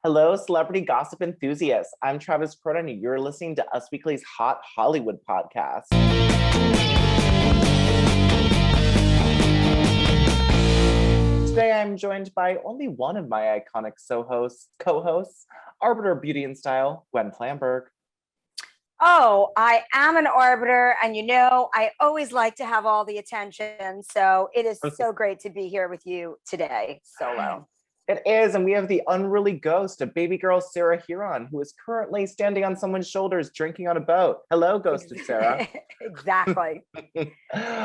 Hello, celebrity gossip enthusiasts. I'm Travis Cronin, and you're listening to Us Weekly's Hot Hollywood podcast. Today, I'm joined by only one of my iconic co-hosts, Arbiter of Beauty and Style, Gwen Flamberg. Oh, I am an arbiter, and I always like to have all the attention. So it is so great to be here with you today, solo. It is, and we have the unruly ghost of baby girl Sarah Huron, who is currently standing on someone's shoulders drinking on a boat. Hello, ghost of Sarah. Exactly.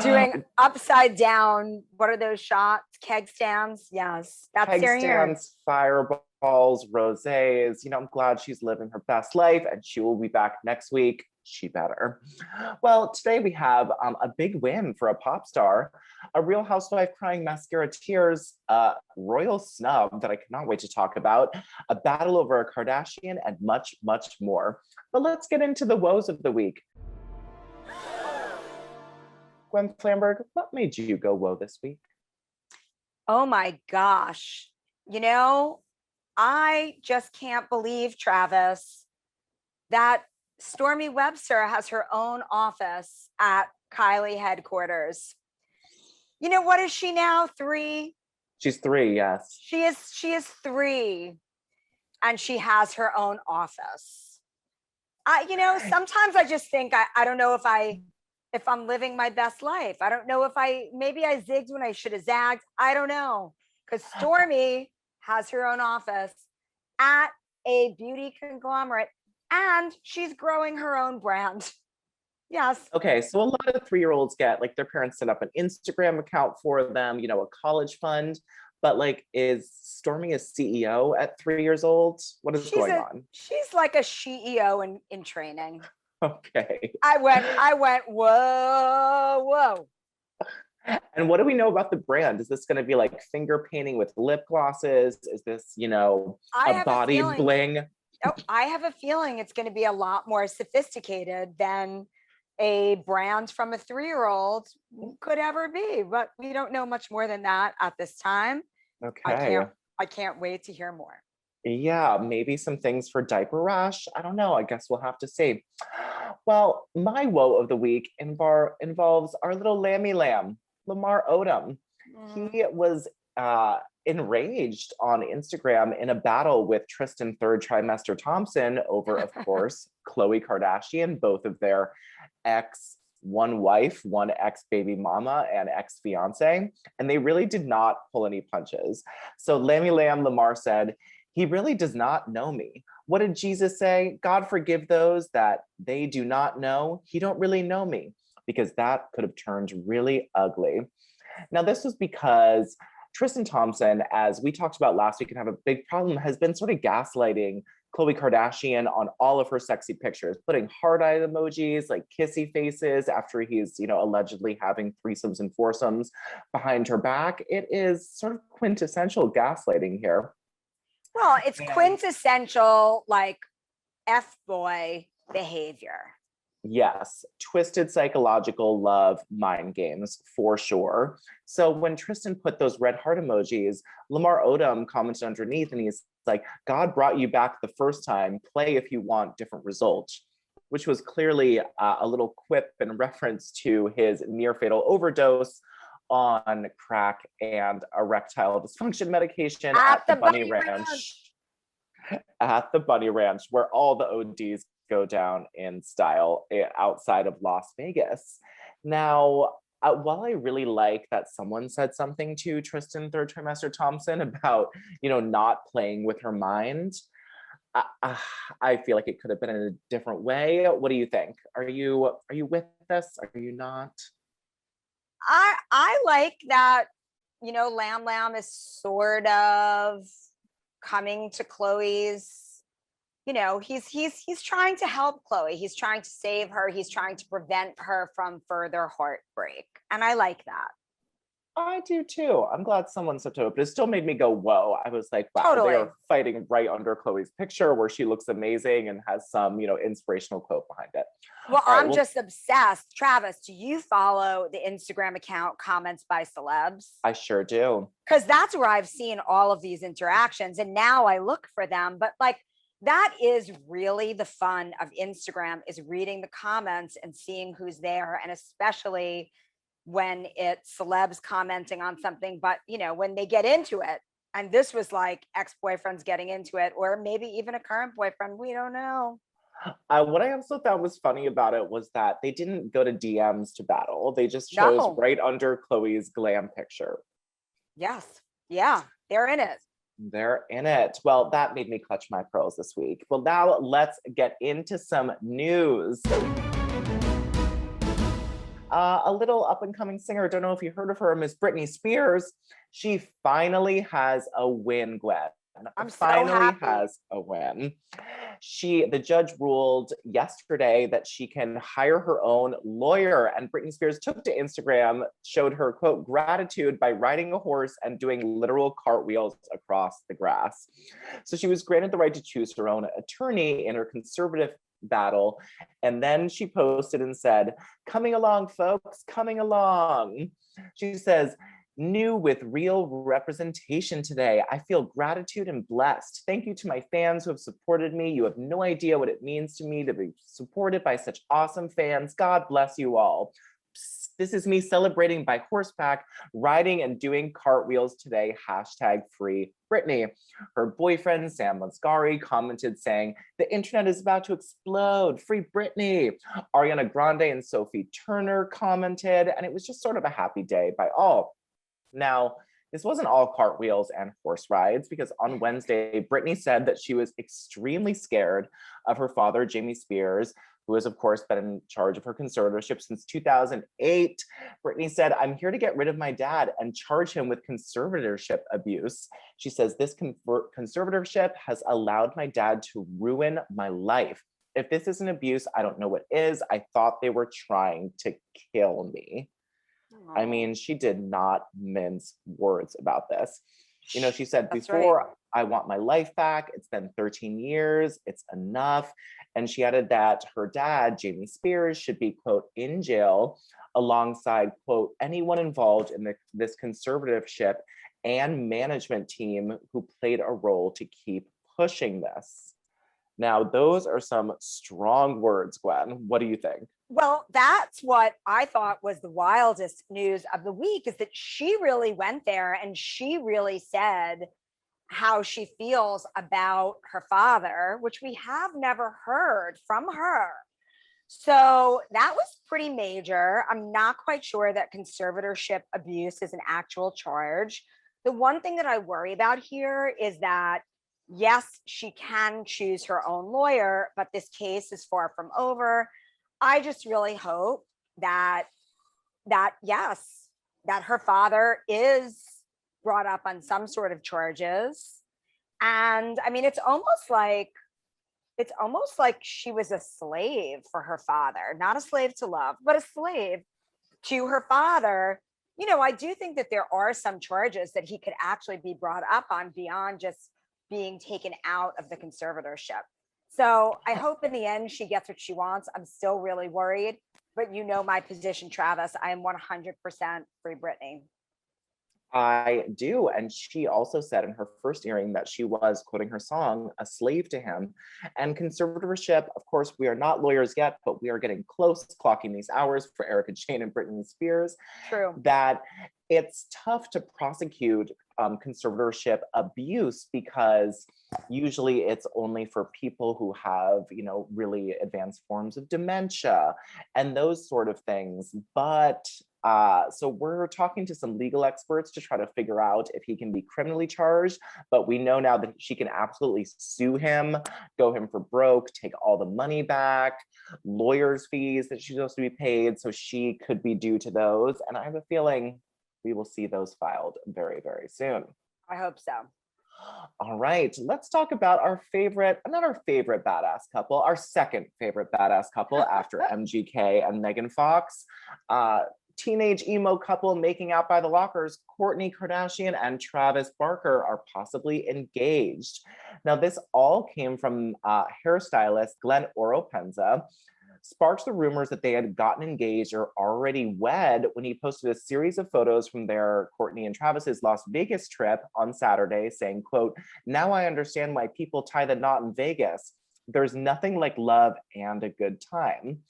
Doing upside down, what are those shots? Keg stands? Yes. That's Keg Sarah Huron. stands, fireballs, rosés. I'm glad she's living her best life, and she will be back next week. She better. Well, today we have a big win for a pop star, a Real Housewife crying mascara tears, a royal snub that I cannot wait to talk about, a battle over a Kardashian, and much, much more. But let's get into the woes of the week. Gwen Flamberg, what made you go woe this week? Oh my gosh. I just can't believe, Travis, that Stormy Webster has her own office at Kylie headquarters. What is she now? 3? She's 3, yes. She is 3, and she has her own office. Sometimes I just think I don't know if I'm living my best life. I don't know if maybe I zigged when I should have zagged. I don't know, because Stormy has her own office at a beauty conglomerate. And she's growing her own brand. Yes. Okay, so a lot of 3-year-olds get their parents set up an Instagram account for them, a college fund. But is Stormy a CEO at 3 years old? What is going on? She's like a CEO in training. Okay. I went, whoa. And what do we know about the brand? Is this going to be finger painting with lip glosses? Is this, a body bling? Oh, I have a feeling it's going to be a lot more sophisticated than a brand from a 3-year-old could ever be, but we don't know much more than that at this time. Okay. I can't wait to hear more. Yeah, maybe some things for diaper rash. I don't know. I guess we'll have to see. Well, my woe of the week involves our little lammy lamb, Lamar Odom. He was enraged on Instagram in a battle with Tristan third trimester Thompson over, of course, Khloe Kardashian, both of their one wife, one ex-baby mama, and ex-fiance. And they really did not pull any punches. So Lammy Lamb Lamar said, "He really does not know me. What did Jesus say? God forgive those that they do not know. He don't really know me," because that could have turned really ugly. Now, this was because Tristan Thompson, as we talked about last week and have a big problem, has been sort of gaslighting Khloe Kardashian on all of her sexy pictures, putting heart-eye emojis, kissy faces after he's, allegedly having threesomes and foursomes behind her back. It is sort of quintessential gaslighting here. Well, it's quintessential, F-boy behavior. Yes, twisted psychological love mind games for sure. So when Tristan put those red heart emojis, Lamar Odom commented underneath and he's like, "God brought you back the first time, play if you want different results," which was clearly a little quip in reference to his near fatal overdose on crack and erectile dysfunction medication at the Bunny Ranch. At the Bunny Ranch, where all the ODs go down in style outside of Las Vegas. Now, while I really like that someone said something to Tristan third trimester Thompson about, not playing with her mind, I feel like it could have been in a different way. What do you think? Are you with this? Are you not? I like that, Lam Lam is sort of coming to Khloe's. He's trying to help Khloe. He's trying to save her. He's trying to prevent her from further heartbreak. And I like that. I do too. I'm glad someone stepped up, but it still made me go, whoa. I was like, wow, Totally. they are fighting right under Khloe's picture where she looks amazing and has some, inspirational quote behind it. Well, All right, I'm just obsessed. Travis, do you follow the Instagram account Comments by Celebs? I sure do. Because that's where I've seen all of these interactions. And now I look for them. But like, that is really the fun of Instagram, is reading the comments and seeing who's there. And especially when it's celebs commenting on something, but when they get into it, and this was like ex-boyfriends getting into it, or maybe even a current boyfriend, we don't know. What I also thought was funny about it was that they didn't go to DMs to battle. They just chose right under Khloe's glam picture. Yes. Yeah, they're in it. They're in it. Well, that made me clutch my pearls this week. Well, now let's get into some news. A little up-and-coming singer, don't know if you heard of her, Miss Britney Spears. She finally has a win, Gwen. I'm finally so happy. Has a win. The judge ruled yesterday that she can hire her own lawyer, and Britney Spears took to Instagram, showed her, quote, gratitude by riding a horse and doing literal cartwheels across the grass. So she was granted the right to choose her own attorney in her conservative battle. And then she posted and said, coming along, folks, coming along. She says, new with real representation today. I feel gratitude and blessed. Thank you to my fans who have supported me. You have no idea what it means to me to be supported by such awesome fans. God bless you all. This is me celebrating by horseback, riding and doing cartwheels today. Hashtag free Britney. Her boyfriend, Sam Lansbury, commented saying, the internet is about to explode. Free Britney. Ariana Grande and Sophie Turner commented, and it was just sort of a happy day by all. Now, this wasn't all cartwheels and horse rides, because on Wednesday, Britney said that she was extremely scared of her father, Jamie Spears, who has, of course, been in charge of her conservatorship since 2008. Britney said, I'm here to get rid of my dad and charge him with conservatorship abuse. She says, this conservatorship has allowed my dad to ruin my life. If this isn't abuse, I don't know what is. I thought they were trying to kill me. I mean, she did not mince words about this. She said, before I want my life back, it's been 13 years, it's enough. And she added that her dad, Jamie Spears, should be, quote, in jail alongside, quote, anyone involved in this conservatorship and management team who played a role to keep pushing this. Now, those are some strong words, Gwen. What do you think? Well, that's what I thought was the wildest news of the week, is that she really went there and she really said how she feels about her father, which we have never heard from her. So that was pretty major. I'm not quite sure that conservatorship abuse is an actual charge. The one thing that I worry about here is that, yes, she can choose her own lawyer, but this case is far from over. I just really hope that yes, that her father is brought up on some sort of charges. And I mean, it's almost like she was a slave for her father, not a slave to love, but a slave to her father. I do think that there are some charges that he could actually be brought up on beyond just being taken out of the conservatorship. So I hope in the end she gets what she wants. I'm still really worried, but my position, Travis. I am 100% free Britney. I do. And she also said in her first hearing that she was, quoting her song, a slave to him. And conservatorship, of course, we are not lawyers yet, but we are getting close, clocking these hours for Erika Jayne and Britney Spears. True. That it's tough to prosecute conservatorship abuse, because usually it's only for people who have, really advanced forms of dementia and those sort of things. But so we're talking to some legal experts to try to figure out if he can be criminally charged. But we know now that she can absolutely sue him, go him for broke, take all the money back, lawyers' fees that she's supposed to be paid. So she could be due to those. And I have a feeling we will see those filed very, very soon. I hope so. All right, let's talk about our badass couple, our second favorite badass couple after MGK and Megan Fox. teenage emo couple making out by the lockers, Kourtney Kardashian and Travis Barker are possibly engaged. Now, this all came from hairstylist Glenn Oropenza, sparked the rumors that they had gotten engaged or already wed when he posted a series of photos from their Kourtney and Travis's Las Vegas trip on Saturday, saying, quote, "Now I understand why people tie the knot in Vegas. There's nothing like love and a good time."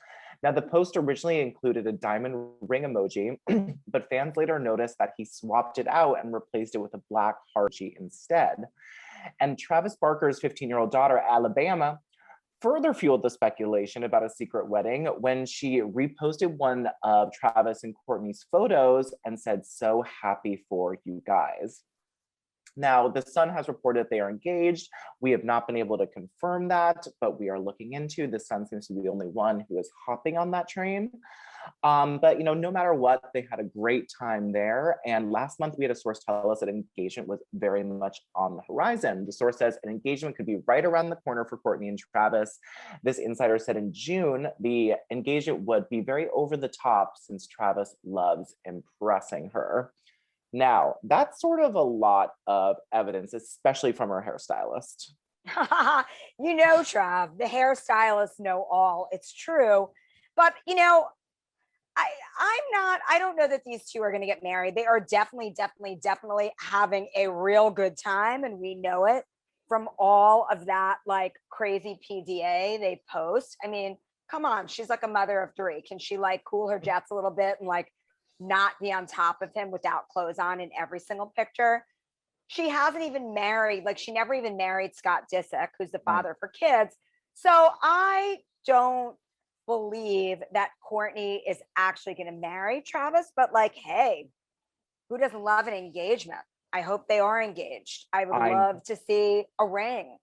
Now, the post originally included a diamond ring emoji, but fans later noticed that he swapped it out and replaced it with a black heart emoji instead. And Travis Barker's 15-year-old daughter, Alabama, further fueled the speculation about a secret wedding when she reposted one of Travis and Kourtney's photos and said, "So happy for you guys." Now, The Sun has reported they are engaged. We have not been able to confirm that, but we are looking into. The Sun seems to be the only one who is hopping on that train. But no matter what, they had a great time there. And last month, we had a source tell us that engagement was very much on the horizon. The source says an engagement could be right around the corner for Kourtney and Travis. This insider said in June, the engagement would be very over the top since Travis loves impressing her. Now, that's sort of a lot of evidence, especially from her hairstylist. Trav, the hairstylists know all. It's true. But, I don't know that these two are going to get married. They are definitely having a real good time. And we know it from all of that like crazy PDA they post. I mean, come on. She's like a mother of three. Can she like cool her jets a little bit and like not be on top of him without clothes on in every single picture? She hasn't even married, like she never even married Scott Disick, who's the father of her kids. So I don't believe that Kourtney is actually going to marry Travis, but like, hey, who doesn't love an engagement? I hope they are engaged. I would love to see a ring.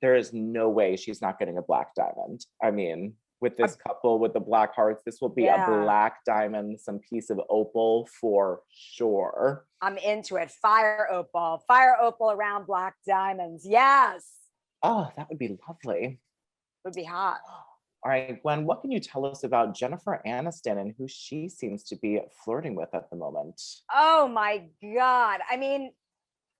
There is no way she's not getting a black diamond. I mean, with this couple with the black hearts, this will be a black diamond, some piece of opal for sure. I'm into it. Fire opal around black diamonds. Yes. Oh, that would be lovely. Would be hot. All right, Gwen, what can you tell us about Jennifer Aniston and who she seems to be flirting with at the moment? Oh my God. I mean,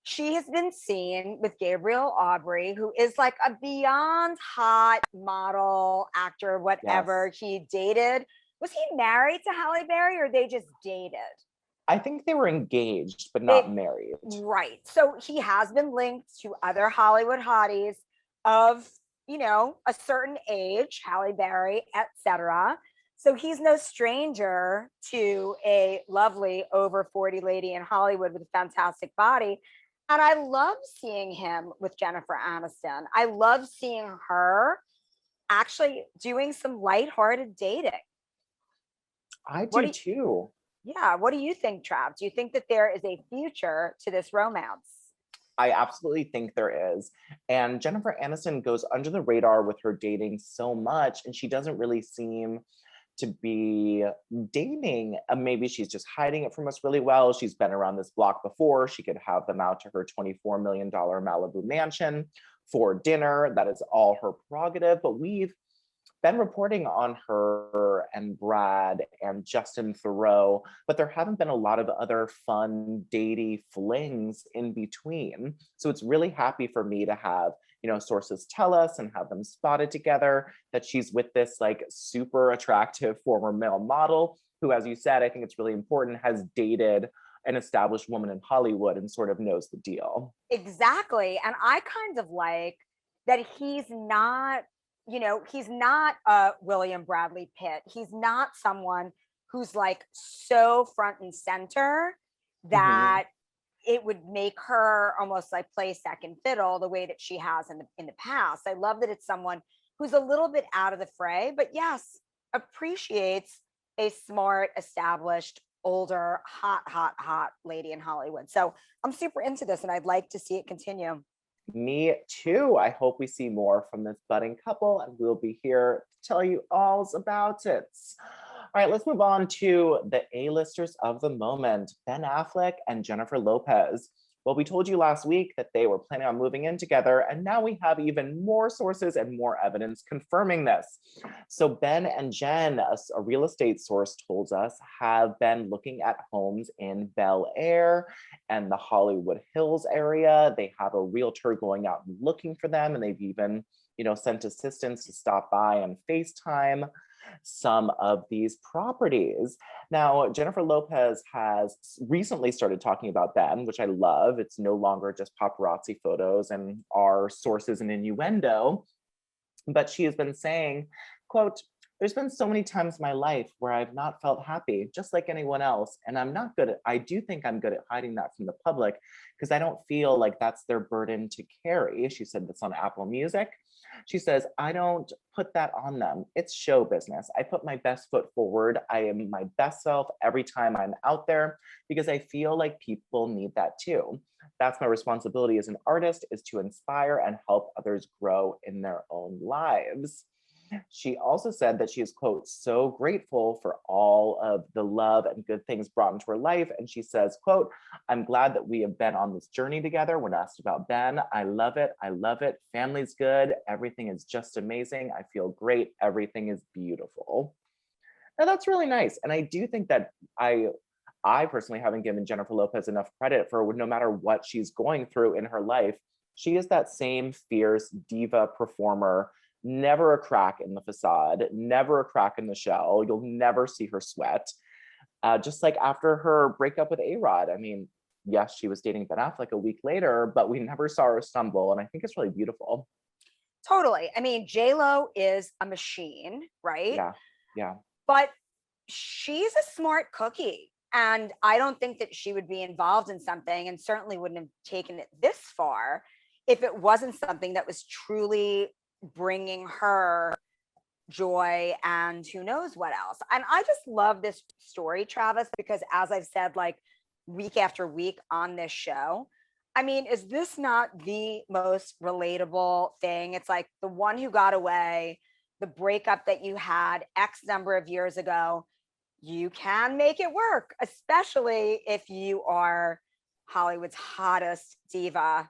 she has been seen with Gabriel Aubry, who is like a beyond hot model, actor, whatever. Yes. He dated. Was he married to Halle Berry or they just dated? I think they were engaged, but not married. Right. So he has been linked to other Hollywood hotties of, a certain age, Halle Berry, etc. So he's no stranger to a lovely over 40 lady in Hollywood with a fantastic body. And I love seeing him with Jennifer Aniston. I love seeing her actually doing some lighthearted dating. I do too. Yeah. What do you think, Trav? Do you think that there is a future to this romance? I absolutely think there is. And Jennifer Aniston goes under the radar with her dating so much, and she doesn't really seem to be dating. Maybe she's just hiding it from us really well. She's been around this block before. She could have them out to her $24 million Malibu mansion for dinner. That is all her prerogative. But we've been reporting on her and Brad and Justin Theroux, but there haven't been a lot of other fun, datey flings in between. So it's really happy for me to have sources tell us and have them spotted together that she's with this like super attractive former male model who, as you said, I think it's really important, has dated an established woman in Hollywood and sort of knows the deal. Exactly. And I kind of like that he's not William Bradley Pitt. He's not someone who's like so front and center that it would make her almost like play second fiddle the way that she has in the past. I love that it's someone who's a little bit out of the fray, but yes, appreciates a smart, established, older, hot lady in Hollywood. So I'm super into this and I'd like to see it continue. Me too. I hope we see more from this budding couple and we'll be here to tell you all about it. All right, let's move on to the A-listers of the moment, Ben Affleck and Jennifer Lopez. Well, we told you last week that they were planning on moving in together, and now we have even more sources and more evidence confirming this. So Ben and Jen, a real estate source told us, have been looking at homes in Bel Air and the Hollywood Hills area. They have a realtor going out and looking for them, and they've even, sent assistants to stop by and FaceTime some of these properties. Now, Jennifer Lopez has recently started talking about Ben, which I love. It's no longer just paparazzi photos and our sources and innuendo, but she has been saying, quote, "There's been so many times in my life where I've not felt happy, just like anyone else. And I do think I'm good at hiding that from the public because I don't feel like that's their burden to carry." She said this on Apple Music. She says, "I don't put that on them. It's show business. I put my best foot forward. I am my best self every time I'm out there because I feel like people need that too. That's my responsibility as an artist, is to inspire and help others grow in their own lives." She also said that she is, quote, "so grateful for all of the love and good things brought into her life." And she says, quote, "I'm glad that we have been on this journey together." When asked about Ben, "I love it. I love it. Family's good. Everything is just amazing. I feel great. Everything is beautiful." Now that's really nice. And I do think that I personally haven't given Jennifer Lopez enough credit for, no matter what she's going through in her life, she is that same fierce diva performer. Never a crack in the facade, never a crack in the shell. You'll never see her sweat. Just like after her breakup with A-Rod. I mean, yes, she was dating Ben Affleck a week later, but we never saw her stumble. And I think it's really beautiful. Totally. I mean, J-Lo is a machine, right? Yeah, yeah. But she's a smart cookie. And I don't think that she would be involved in something, and certainly wouldn't have taken it this far, if it wasn't something that was truly bringing her joy and who knows what else. And I just love this story, Travis, because as I've said, like week after week on this show, I mean, is this not the most relatable thing? It's like the one who got away, the breakup that you had X number of years ago. You can make it work, especially if you are Hollywood's hottest diva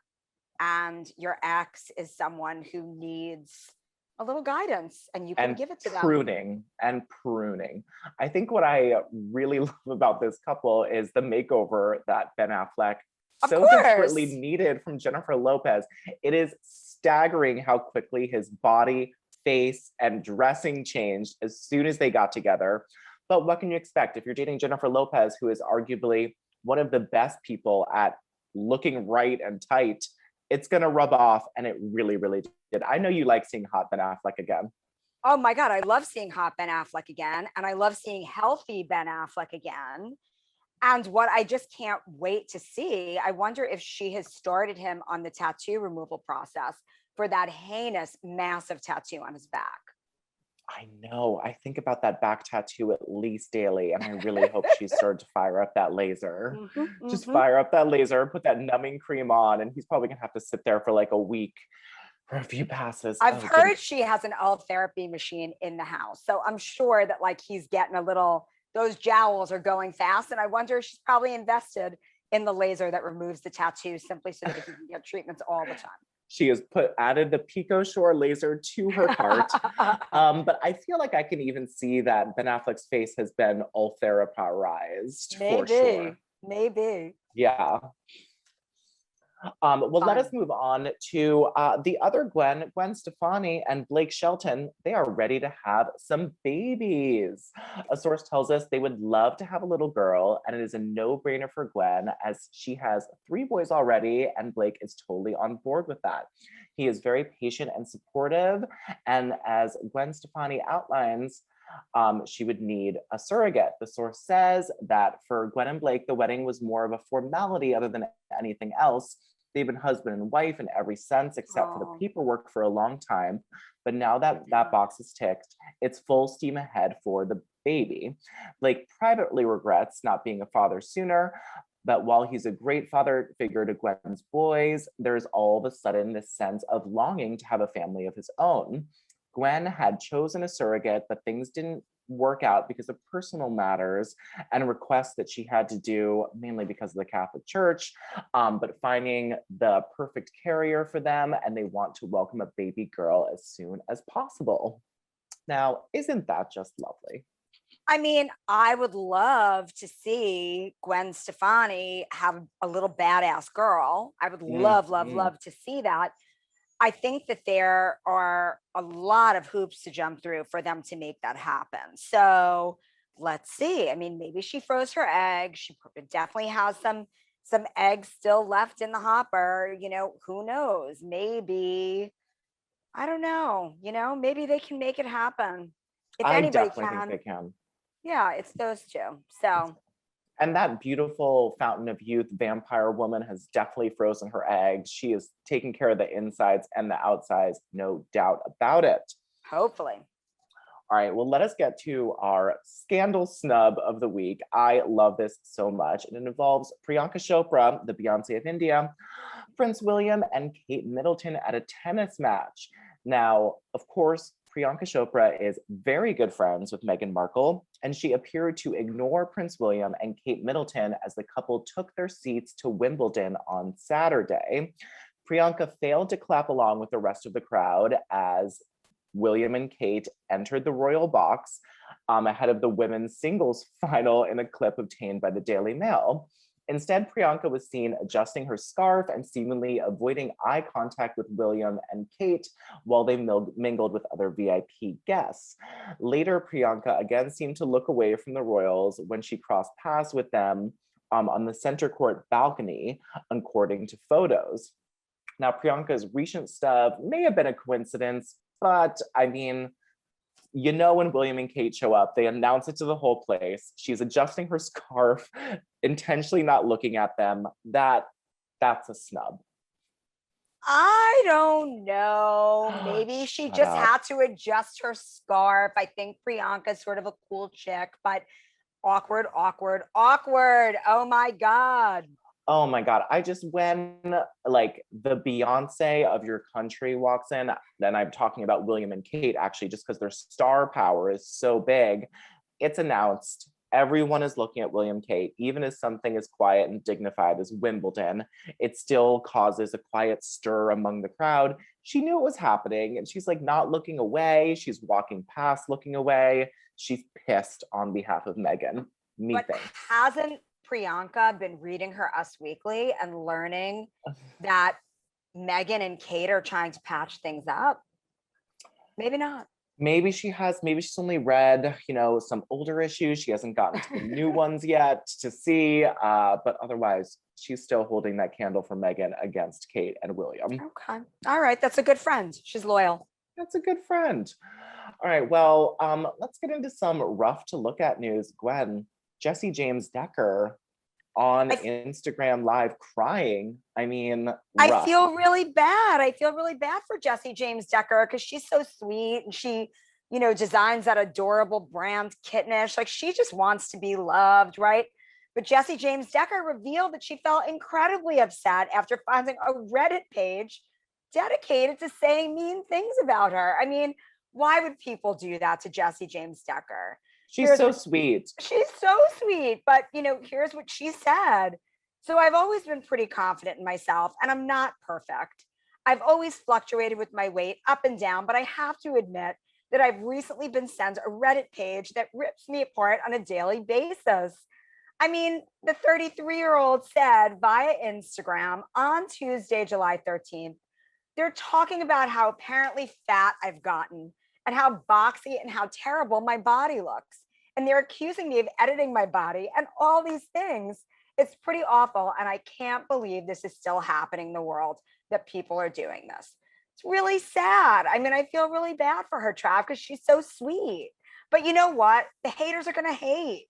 and your ex is someone who needs a little guidance, and you can give it to them. Pruning. I think what I really love about this couple is the makeover that Ben Affleck so desperately needed from Jennifer Lopez. It is staggering how quickly his body, face, and dressing changed as soon as they got together. But what can you expect if you're dating Jennifer Lopez, who is arguably one of the best people at looking right and tight? It's going to rub off, and it really, really did. I know you like seeing hot Ben Affleck again. Oh my God, I love seeing hot Ben Affleck again, and I love seeing healthy Ben Affleck again. And what I just can't wait to see, I wonder if she has started him on the tattoo removal process for that heinous, massive tattoo on his back. I know. I think about that back tattoo at least daily, and I really hope she's started to fire up that laser. Just fire up that laser, put that numbing cream on, and he's probably gonna have to sit there for like a week for a few passes. I've heard she has an all therapy machine in the house, so I'm sure that like he's getting a little, those jowls are going fast, and I wonder if she's probably invested in the laser that removes the tattoo simply so that he can get treatments all the time. She has added the Pico Shore laser to her cart. But I feel like I can even see that Ben Affleck's face has been all therapized for sure. Maybe. Yeah. Well, let us move on to the other Gwen Stefani and Blake Shelton. They are ready to have some babies. A source tells us they would love to have a little girl, and it is a no-brainer for Gwen as she has 3 boys already, and Blake is totally on board with that. He is very patient and supportive, and as Gwen Stefani outlines, she would need a surrogate. The source says that for Gwen and Blake, the wedding was more of a formality other than anything else. They've been husband and wife in every sense, except for the paperwork for a long time. But now that that box is ticked, it's full steam ahead for the baby. Blake privately regrets not being a father sooner, but while he's a great father figure to Gwen's boys, there's all of a sudden this sense of longing to have a family of his own. Gwen had chosen a surrogate, but things didn't work out because of personal matters and requests that she had to do, mainly because of the Catholic Church, but finding the perfect carrier for them, and they want to welcome a baby girl as soon as possible. Now, isn't that just lovely? I mean, I would love to see Gwen Stefani have a little badass girl. I would love, love, love to see that. I think that there are a lot of hoops to jump through for them to make that happen. So let's see. I mean, maybe she froze her eggs. She definitely has some eggs still left in the hopper. You know, who knows? Maybe, I don't know. You know, maybe they can make it happen. If I anybody definitely can, think they can. yeah, it's those two. So. And that beautiful fountain of youth vampire woman has definitely frozen her eggs. She is taking care of the insides and the outsides, no doubt about it. Hopefully. All right, well, let us get to our scandal snub of the week. I love this so much. And it involves Priyanka Chopra, the Beyonce of India, Prince William, and Kate Middleton at a tennis match. Now, of course, Priyanka Chopra is very good friends with Meghan Markle, and she appeared to ignore Prince William and Kate Middleton as the couple took their seats to Wimbledon on Saturday. Priyanka failed to clap along with the rest of the crowd as William and Kate entered the royal box ahead of the women's singles final in a clip obtained by the Daily Mail. Instead, Priyanka was seen adjusting her scarf and seemingly avoiding eye contact with William and Kate while they mingled with other VIP guests. Later, Priyanka again seemed to look away from the royals when she crossed paths with them on the center court balcony, according to photos. Now, Priyanka's recent stuff may have been a coincidence, but I mean, you know, when William and Kate show up, they announce it to the whole place. She's adjusting her scarf, intentionally not looking at them. That's a snub. I don't know. Maybe she just had to adjust her scarf. I think Priyanka's sort of a cool chick, but awkward, awkward, awkward. Oh my God. Oh my God. When like the Beyonce of your country walks in, then I'm talking about William and Kate, actually, just because their star power is so big. It's announced. Everyone is looking at William Kate, even as something as quiet and dignified as Wimbledon. It still causes a quiet stir among the crowd. She knew it was happening, and she's like not looking away. She's walking past, looking away. She's pissed on behalf of Meghan. Methinks. Hasn't Priyanka been reading her Us Weekly and learning that Meghan and Kate are trying to patch things up? Maybe not. Maybe she's only read, some older issues. She hasn't gotten to the new ones yet to see, but otherwise she's still holding that candle for Meghan against Kate and William. Okay. All right. That's a good friend. She's loyal. That's a good friend. All right. Well, let's get into some rough to look at news. Gwen, Jesse James Decker on Instagram Live crying. I mean, rough. I feel really bad. I feel really bad for Jesse James Decker because she's so sweet and she, designs that adorable brand Kittenish. Like she just wants to be loved, right? But Jesse James Decker revealed that she felt incredibly upset after finding a Reddit page dedicated to saying mean things about her. I mean, why would people do that to Jesse James Decker? She's so sweet. She's so sweet. But, here's what she said. So I've always been pretty confident in myself, and I'm not perfect. I've always fluctuated with my weight up and down, but I have to admit that I've recently been sent a Reddit page that rips me apart on a daily basis. I mean, the 33-year-old said via Instagram on Tuesday, July 13th, they're talking about how apparently fat I've gotten and how boxy and how terrible my body looks. And they're accusing me of editing my body and all these things. It's pretty awful. And I can't believe this is still happening in the world, that people are doing this. It's really sad. I mean, I feel really bad for her, Trav, because she's so sweet. But you know what? The haters are going to hate.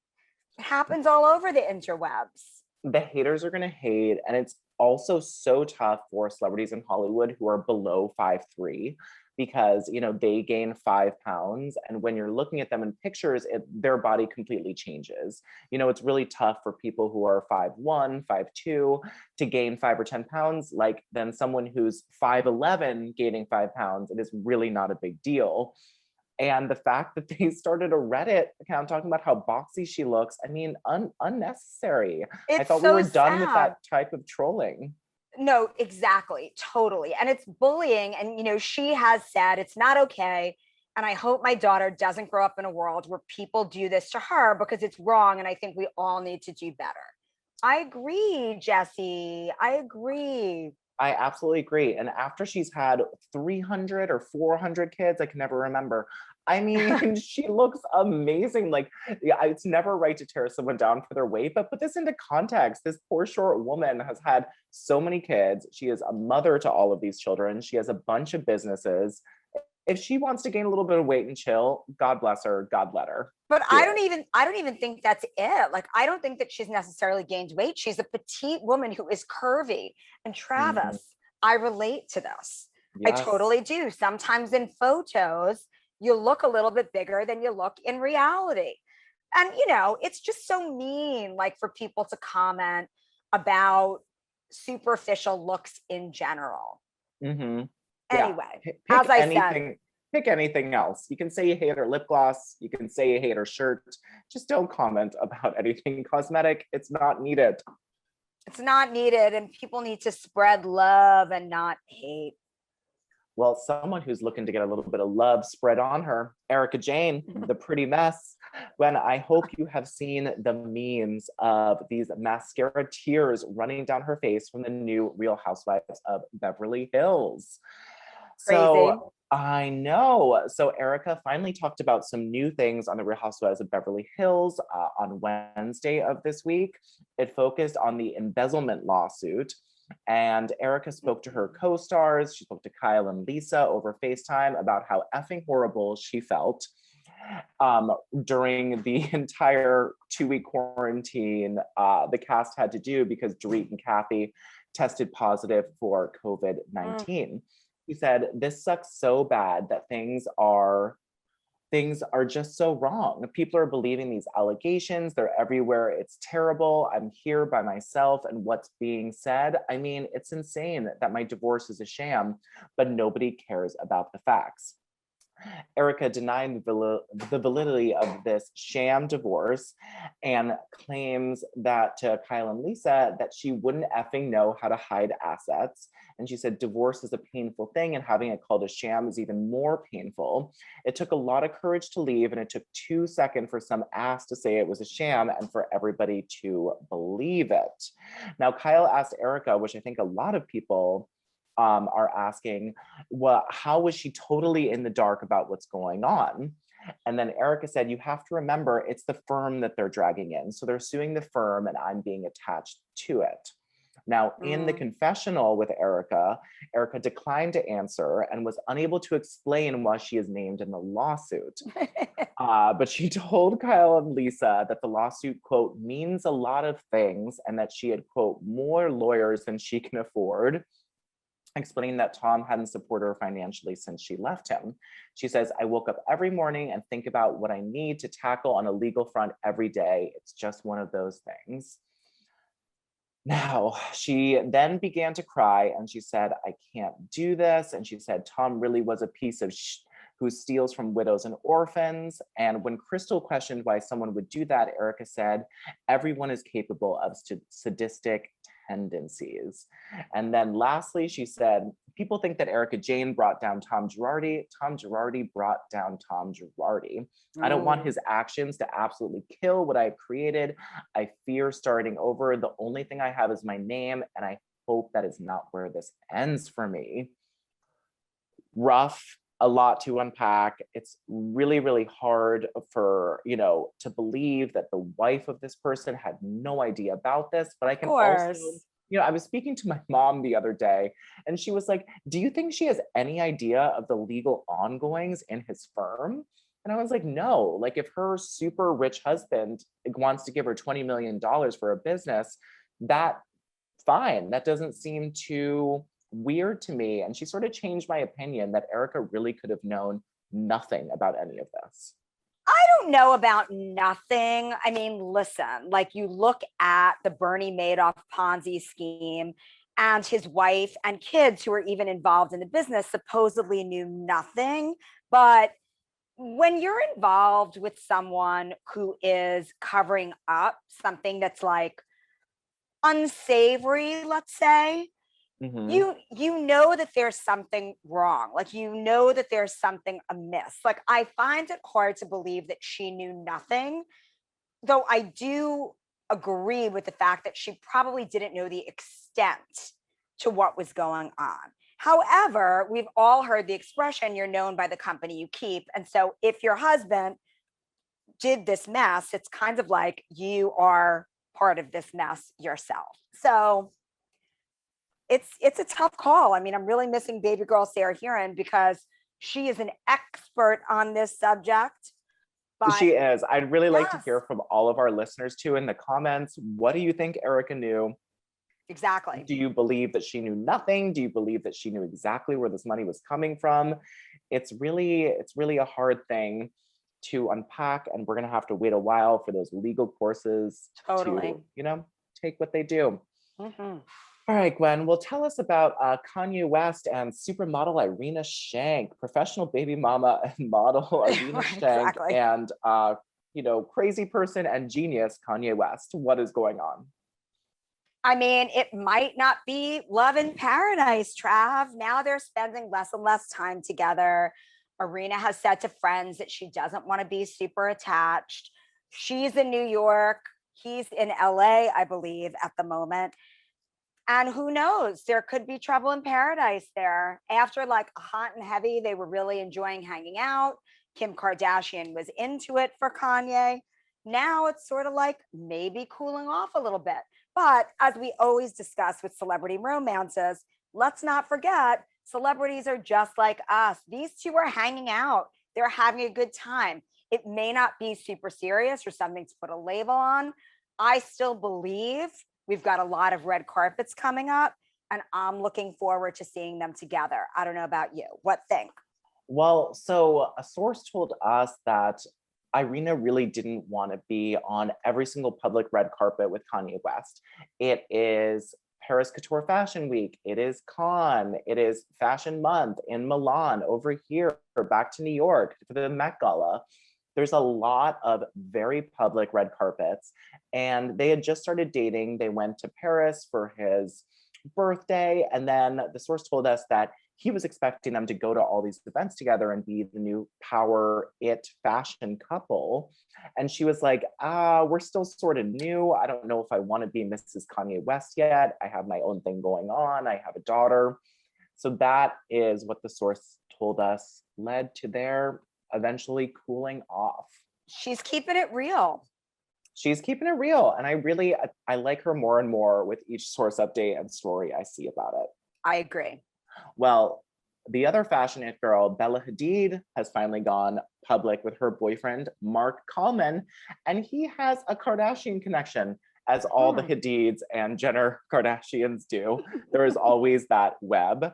It happens all over the interwebs. The haters are going to hate. And it's also so tough for celebrities in Hollywood who are below 5'3", because they gain 5 pounds, and when you're looking at them in pictures, their body completely changes. It's really tough for people who are 5'1", 5'2" to gain 5 or 10 pounds. Like then someone who's 5'11" gaining 5 pounds, it is really not a big deal. And the fact that they started a Reddit account talking about how boxy she looks, I mean, unnecessary. I It's thought we so were done with sad. that type of trolling. No, exactly. Totally. And it's bullying. And, she has said it's not okay. And I hope my daughter doesn't grow up in a world where people do this to her because it's wrong. And I think we all need to do better. I agree, Jesse. I agree. I absolutely agree. And after she's had 300 or 400 kids, I can never remember. I mean, she looks amazing. Like, yeah, it's never right to tear someone down for their weight, but put this into context. This poor short woman has had so many kids. She is a mother to all of these children. She has a bunch of businesses. If she wants to gain a little bit of weight and chill, God bless her, God let her. But I don't even think that's it. Like, I don't think that she's necessarily gained weight. She's a petite woman who is curvy. And Travis, I relate to this. Yes. I totally do. Sometimes in photos, you look a little bit bigger than you look in reality. And, it's just so mean, like, for people to comment about superficial looks in general. Mm-hmm. Anyway, pick as I anything, said, pick anything else. You can say you hate her lip gloss. You can say you hate her shirt. Just don't comment about anything cosmetic. It's not needed. It's not needed, and people need to spread love and not hate. Well, someone who's looking to get a little bit of love spread on her, Erika Jayne, the pretty mess. When I hope you have seen the memes of these mascara tears running down her face from the new Real Housewives of Beverly Hills. Crazy. So I know. So Erika finally talked about some new things on the Real Housewives of Beverly Hills on Wednesday of this week. It focused on the embezzlement lawsuit. And Erika spoke to her co-stars. She spoke to Kyle and Lisa over FaceTime about how effing horrible she felt during the entire 2-week quarantine the cast had to do because Derick and Kathy tested positive for COVID-19. He said, "This sucks so bad that things are just so wrong. People are believing these allegations. They're everywhere. It's terrible. I'm here by myself and what's being said. I mean, it's insane that my divorce is a sham, but nobody cares about the facts." Erika denied the validity of this sham divorce and claims that to Kyle and Lisa that she wouldn't effing know how to hide assets. And she said divorce is a painful thing and having it called a sham is even more painful. It took a lot of courage to leave, and it took 2 seconds for some ass to say it was a sham and for everybody to believe it. Now, Kyle asked Erika, which I think a lot of people are asking, well, how was she totally in the dark about what's going on? And then Erika said, you have to remember it's the firm that they're dragging in. So they're suing the firm and I'm being attached to it. Now, in the confessional with Erika, Erika declined to answer and was unable to explain why she is named in the lawsuit. But she told Kyle and Lisa that the lawsuit, quote, means a lot of things and that she had, quote, more lawyers than she can afford, explaining that Tom hadn't supported her financially since she left him. She says, I woke up every morning and think about what I need to tackle on a legal front every day. It's just one of those things. Now, she then began to cry and she said, I can't do this. And she said, Tom really was a piece of who steals from widows and orphans. And when Crystal questioned why someone would do that, Erika said, everyone is capable of sadistic tendencies. And then lastly, she said, people think that Erika Jayne brought down Tom Girardi. Tom Girardi brought down Tom Girardi. I don't want his actions to absolutely kill what I've created. I fear starting over. The only thing I have is my name, and I hope that is not where this ends for me. Rough, a lot to unpack. It's really, really hard for, to believe that the wife of this person had no idea about this, but I can also, I was speaking to my mom the other day and she was like, do you think she has any idea of the legal ongoings in his firm? And I was like, no, like if her super rich husband wants to give her $20 million for a business, that fine. That doesn't seem too weird to me. And she sort of changed my opinion that Erika really could have known nothing about any of this. I don't know about nothing. I mean, listen, like you look at the Bernie Madoff Ponzi scheme and his wife and kids who were even involved in the business supposedly knew nothing. But, when you're involved with someone who is covering up something that's like unsavory, let's say, you know that there's something wrong. Like, you know that there's something amiss. Like, I find it hard to believe that she knew nothing, though I do agree with the fact that she probably didn't know the extent to what was going on. However, we've all heard the expression, you're known by the company you keep. And so if your husband did this mess, it's kind of like you are part of this mess yourself. So it's a tough call. I mean, I'm really missing baby girl Sarah Heron because she is an expert on this subject. But she is. I'd really like to yes, hear from all of our listeners too in the comments. What do you think Erika knew? exactly. Do you believe that she knew nothing? Do you believe that she knew exactly where this money was coming from? It's really a hard thing to unpack, and we're gonna have to wait a while for those legal courses Totally. to, take what they do. Mm-hmm. All right, Gwen, well, tell us about Kanye West and supermodel Irina Shayk, professional baby mama and model Irina Shayk, Exactly. and crazy person and genius Kanye West. What is going on? I mean, it might not be love in paradise, Trav. Now they're spending less and less time together. Irina has said to friends that she doesn't want to be super attached. She's in New York. He's in LA, I believe, at the moment. And who knows? There could be trouble in paradise there. After like Hot and Heavy, they were really enjoying hanging out. Kim Kardashian was into it for Kanye. Now it's sort of like maybe cooling off a little bit. But as we always discuss with celebrity romances, let's not forget celebrities are just like us. These two are hanging out. They're having a good time. It may not be super serious or something to put a label on. I still believe we've got a lot of red carpets coming up, and I'm looking forward to seeing them together. I don't know about you. What think? Well, so a source told us that Irina really didn't want to be on every single public red carpet with Kanye West. It is Paris Couture Fashion Week. It is Cannes. It is Fashion Month in Milan, over here, or back to New York for the Met Gala. There's a lot of very public red carpets, and they had just started dating. They went to Paris for his birthday, and then the source told us that he was expecting them to go to all these events together and be the new power it fashion couple. And she was like, we're still sort of new. I don't know if I want to be Mrs. Kanye West yet. I have my own thing going on. I have a daughter. So that is what the source told us led to their eventually cooling off. She's keeping it real. She's keeping it real. And I like her more and more with each source update and story I see about it. I agree. Well, the other fashion it girl, Bella Hadid, has finally gone public with her boyfriend, Mark Kallman, and he has a Kardashian connection, as all the Hadids and Jenner Kardashians do. There is always that web.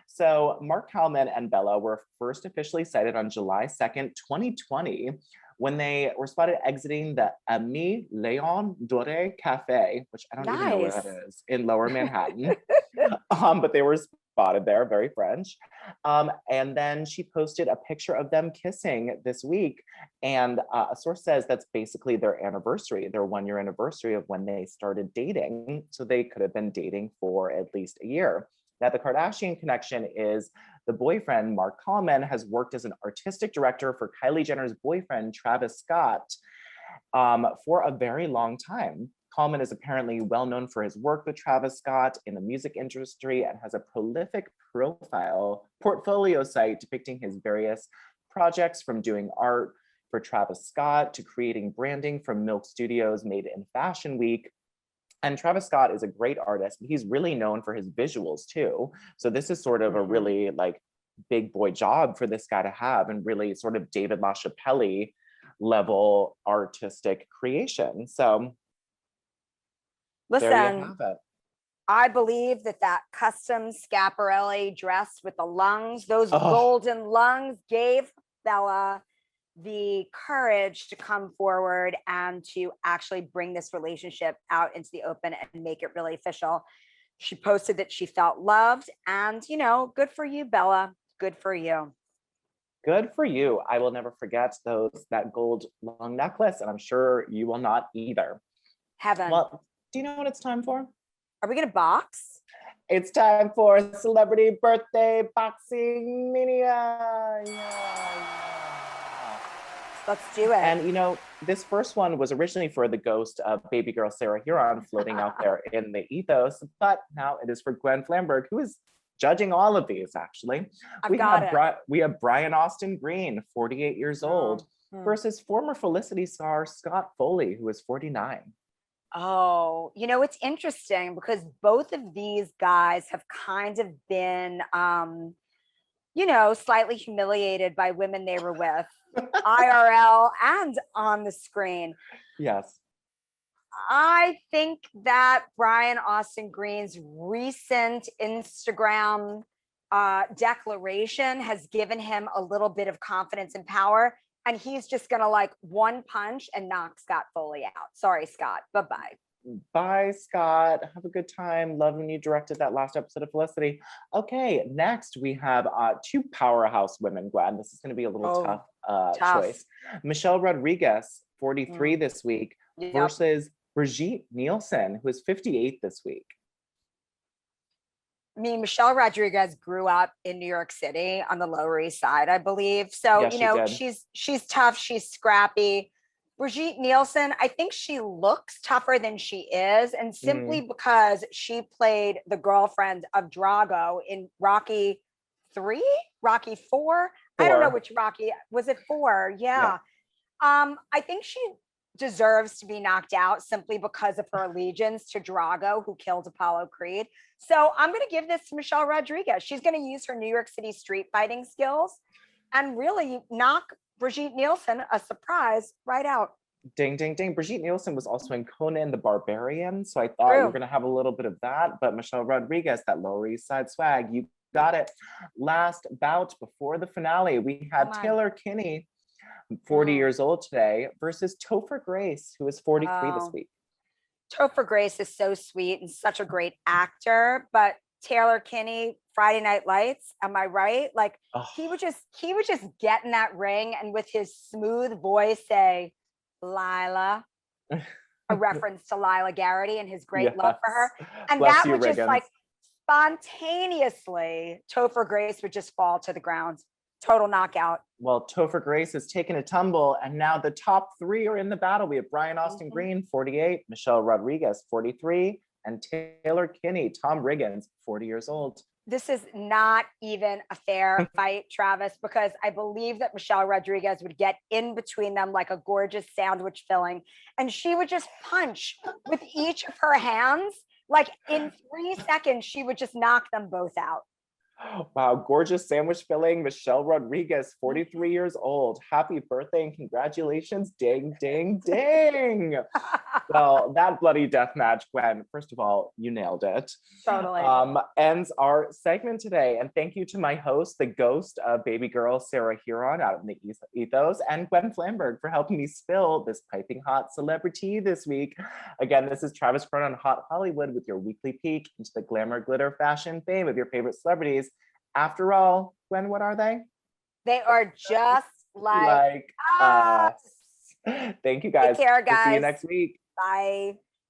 So Mark Kallman and Bella were first officially sighted on July 2nd, 2020, when they were spotted exiting the Ami Leon Dore Cafe, which I don't even know where that is, in Lower Manhattan. But they were spotted there, very French. And then she posted a picture of them kissing this week. And a source says that's basically their anniversary, their 1-year anniversary of when they started dating. So they could have been dating for at least a year. Now, the Kardashian connection is the boyfriend, Mark Kallman, has worked as an artistic director for Kylie Jenner's boyfriend, Travis Scott, for a very long time. Kallman is apparently well known for his work with Travis Scott in the music industry and has a prolific portfolio site depicting his various projects, from doing art for Travis Scott to creating branding from Milk Studios made in Fashion Week. And Travis Scott is a great artist, but he's really known for his visuals too. So this is sort of a really like big boy job for this guy to have, and really sort of David LaChapelle level artistic creation. So listen, there you have it. I believe that custom Schiaparelli dress with the lungs, those golden lungs, gave Bella the courage to come forward and to actually bring this relationship out into the open and make it really official. She posted that she felt loved, and good for you, Bella. Good for you. Good for you. I will never forget that gold long necklace, and I'm sure you will not either. Heaven. Well, do you know what it's time for? Are we gonna box? It's time for Celebrity Birthday Boxing Mania. Let's do it. And you know, this first one was originally for the ghost of baby girl Sarah Huron floating out there in the ethos, but now it is for Gwen Flamberg, who is judging all of these, actually. We have Brian Austin Green, 48 years old, versus former Felicity star Scott Foley, who is 49. Oh, you know, it's interesting because both of these guys have kind of been, you know, slightly humiliated by women they were with, IRL and on the screen. Yes. I think that Brian Austin Green's recent Instagram declaration has given him a little bit of confidence and power. And he's just going to like one punch and knock Scott Foley out. Sorry, Scott. Bye-bye. Bye, Scott. Have a good time. Love when you directed that last episode of Felicity. Okay, next we have two powerhouse women, Gwen. This is going to be a little tough choice. Michelle Rodriguez, 43 this week, versus Brigitte Nielsen, who is 58 this week. I mean, Michelle Rodriguez grew up in New York City on the Lower East Side, I believe. So, you know, she's tough, she's scrappy. Brigitte Nielsen, I think she looks tougher than she is, and simply because she played the girlfriend of Drago in Rocky 3, Rocky 4. I don't know which Rocky. Was it 4? Yeah. I think she deserves to be knocked out simply because of her allegiance to Drago, who killed Apollo Creed. So I'm going to give this to Michelle Rodriguez. She's going to use her New York City street fighting skills and really knock Brigitte Nielsen, a surprise, right out. Ding, ding, ding. Brigitte Nielsen was also in Conan the Barbarian, so I thought you were going to have a little bit of that, but Michelle Rodriguez, that Lower East Side swag, you got it. Last bout before the finale, we had Taylor Kinney, 40 years old today, versus Topher Grace, who is 43 this week. Topher Grace is so sweet and such a great actor, but Taylor Kinney, Friday Night Lights, am I right? Like he would just get in that ring and with his smooth voice say, Lila, a reference to Lila Garrity and his great love for her. And that would just like spontaneously, Topher Grace would just fall to the ground. Total knockout. Well, Topher Grace has taken a tumble, and now the top three are in the battle. We have Brian Austin Green, 48, Michelle Rodriguez, 43, and Taylor Kinney, Tom Riggins, 40 years old. This is not even a fair fight, Travis, because I believe that Michelle Rodriguez would get in between them like a gorgeous sandwich filling, and she would just punch with each of her hands. Like in 3 seconds, she would just knock them both out. Wow, gorgeous sandwich filling, Michelle Rodriguez, 43 years old. Happy birthday and congratulations. Ding, ding, ding. Well, that bloody death match, Gwen, first of all, you nailed it. Totally. Ends our segment today. And thank you to my host, the ghost of baby girl Sarah Huron out in the ethos, and Gwen Flamberg for helping me spill this piping hot celebrity this week. Again, this is Travis Cronin on Hot Hollywood with your weekly peek into the glamour, glitter, fashion, fame of your favorite celebrities. After all, Gwen, what are they? They are just like us. Thank you, guys. Take care, guys. We'll see you next week. Bye.